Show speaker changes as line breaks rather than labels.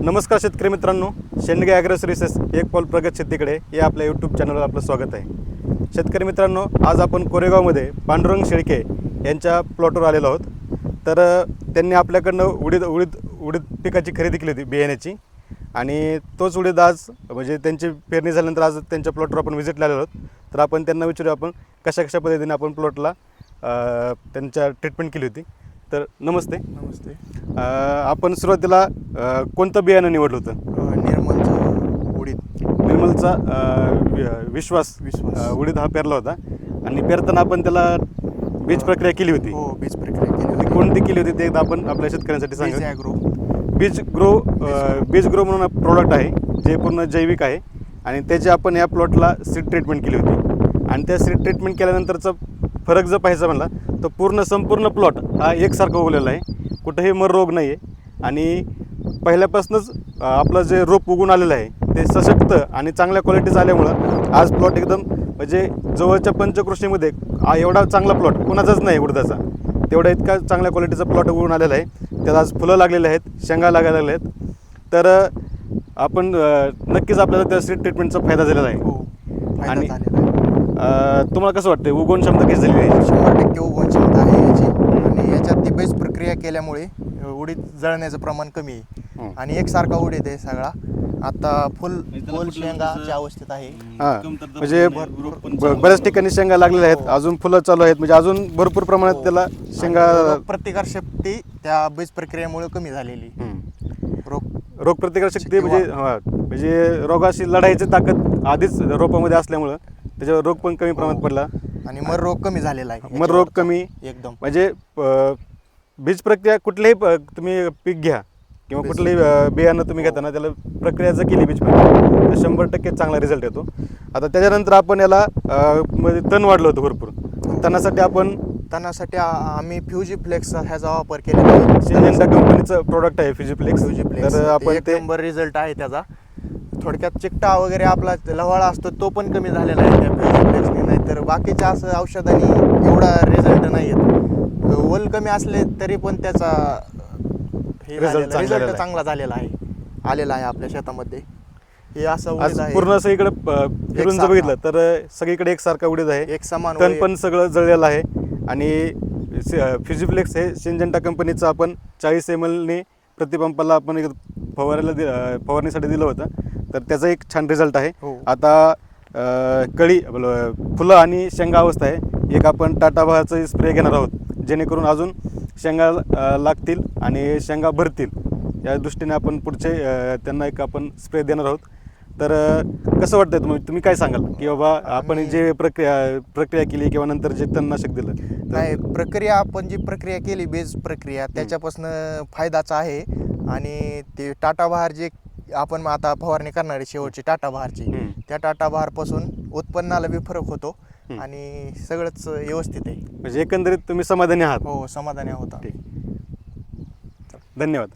नमस्कार शेतकरी मित्रांनो, शेंडगे ॲग्रो सर्व्हिसेस एक पाऊल प्रगत शेतीकडे या आपल्या यूट्यूब चॅनलवर आपलं स्वागत आहे. शेतकरी मित्रांनो, आज आपण कोरेगावमध्ये पांडुरंग शेळके यांच्या प्लॉटवर आलेलो आहोत. तर त्यांनी आपल्याकडनं उडीद पिकाची खरेदी केली होती बियाण्याची, आणि तोच उडीद आज म्हणजे त्यांची पेरणी झाल्यानंतर आज त्यांच्या प्लॉटवर आपण व्हिजिटला आलेलो आहोत. तर आपण त्यांना विचारूया आपण कशा पद्धतीने आपण प्लॉटला त्यांच्या ट्रीटमेंट केली होती. तर नमस्ते.
नमस्ते.
आपण सुरुवातीला कोणतं बियाणं निवडलं होतं? निर्मलचा विश्वास उडीद हा पेरला होता, आणि पेरताना आपण त्याला बीज प्रक्रिया केली होती.
हो, बीज प्रक्रिया केली होती.
कोणती केली होती ते एकदा आपण आपल्या शेतकऱ्यांसाठी सांगा. बीज ग्रो म्हणून प्रोडक्ट आहे जे पूर्ण जैविक आहे, आणि त्याची आपण या प्लॉटला सीड ट्रीटमेंट केली होती. आणि त्या सीड ट्रीटमेंट केल्यानंतरचा फरक जर पाहायचा म्हणला तर संपूर्ण प्लॉट हा एकसारखा उगलेला आहे, कुठंही मर रोग नाही आहे. आणि पहिल्यापासूनच आपलं जे रोप उगून आलेलं आहे ते सशक्त आणि चांगल्या क्वालिटीचं आल्यामुळं आज प्लॉट एकदम म्हणजे जवळच्या पंचकृषीमध्ये एवढा चांगला प्लॉट कोणाचाच नाही उडदाचा, तेवढा इतका चांगल्या क्वालिटीचा प्लॉट उगून आलेला आहे. त्यात आज फुलं लागलेले आहेत, शेंगा लागायला लागल्या आहेत. तर आपण नक्कीच आपल्याला त्या सीड ट्रीटमेंटचा फायदा झालेला आहे. आणि तुम्हाला कसं वाटतं, उगवण क्षमता कशी झाली आहे?
100% उगवण क्षमता आहे याची, आणि याच्यात ती बीज प्रक्रिया केल्यामुळे उडीद जळण्याचं प्रमाण कमी आहे, आणि एकसारखा उडीद आहे सगळा. आता फुल शेंगाच्या अवस्थेत आहे.
म्हणजे बऱ्याच ठिकाणी शेंगा लागलेल्या आहेत, अजून फुलं चालू आहेत, म्हणजे अजून भरपूर प्रमाणात त्याला शेंगा.
प्रतिकारशक्ती त्या बीज प्रक्रियेमुळे कमी झालेली.
रोगप्रतिकारशक्ती म्हणजे रोगाशी लढायची ताकद आधीच रोपामध्ये असल्यामुळं त्याच्यावर रोग पण कमी प्रमाणात पडला,
आणि मर रोग कमी झालेला आहे.
मर रोग कमी
एकदम.
म्हणजे बीज प्रक्रिया कुठलेही तुम्ही पीक घ्या किंवा कुठलंही बियाणं तुम्ही घेताना त्याला प्रक्रिया जर केली बीज प्रक्रिया तर 100% चांगला रिझल्ट येतो. आता त्याच्यानंतर आपण याला म्हणजे तण वाढलं होतं भरपूर.
तणासाठी आम्ही फ्युजीफ्लेक्स ह्याचा वापर केलेला आहे.
सिंजेंटा कंपनीचं प्रोडक्ट आहे फ्युजीफ्लेक्स.
तर आपण एक नंबर रिझल्ट आहे त्याचा. थोडक्यात चिकटा वगैरे आपला लवाळा असतो तो पण कमी झालेला आहे त्या फ्युजीफ्लेक्सने. नाही तर बाकीच्या असं औषधांनी एवढा रिझल्ट नाही येत. ओल कमी असले तरी पण त्याचा रिझल्ट चांगला झालेला आहे, आलेला आहे आपल्या शेतामध्ये. हे असं उडीद आहे.
पूर्ण सगळीकडे फिरून जर बघितलं तर सगळीकडे एकसारखा उडीद आहे,
एक समान
तण पण सगळं जळलेलं आहे. आणि फ्युजीफ्लेक्स हे सिंजेंटा कंपनीचं आपण 40 ml ने प्रतिपंपाला आपण फवारणीसाठी दिलं होतं, तर त्याचा एक छान रिझल्ट आहे. आता फुलं आणि शेंगा अवस्था आहे, एक आपण टाटा बहारचं स्प्रे घेणार आहोत, जेणेकरून अजून शेंगा लागतील आणि शेंगा भरतील या दृष्टीने आपण पुढचे त्यांना एक आपण स्प्रे देणार आहोत. तर कसं वाटतं तुम्ही काय सांगाल की बाबा आपण जे प्रक्रिया केली किंवा नंतर जे तणनाशक दिलं?
नाही, आपण जी प्रक्रिया केली बीज प्रक्रिया त्याच्यापासून फायदाच आहे. आणि ते टाटा बहार जे आपण आता फवारणी करणारी शेवटची टाटा बहारची, त्या टाटा बहारपासून उत्पन्नाला बी फरक होतो, आणि सगळंच व्यवस्थित आहे.
म्हणजे एकंदरीत तुम्ही समाधानी आहात?
हो, समाधानी आहोत.
ठीक, धन्यवाद.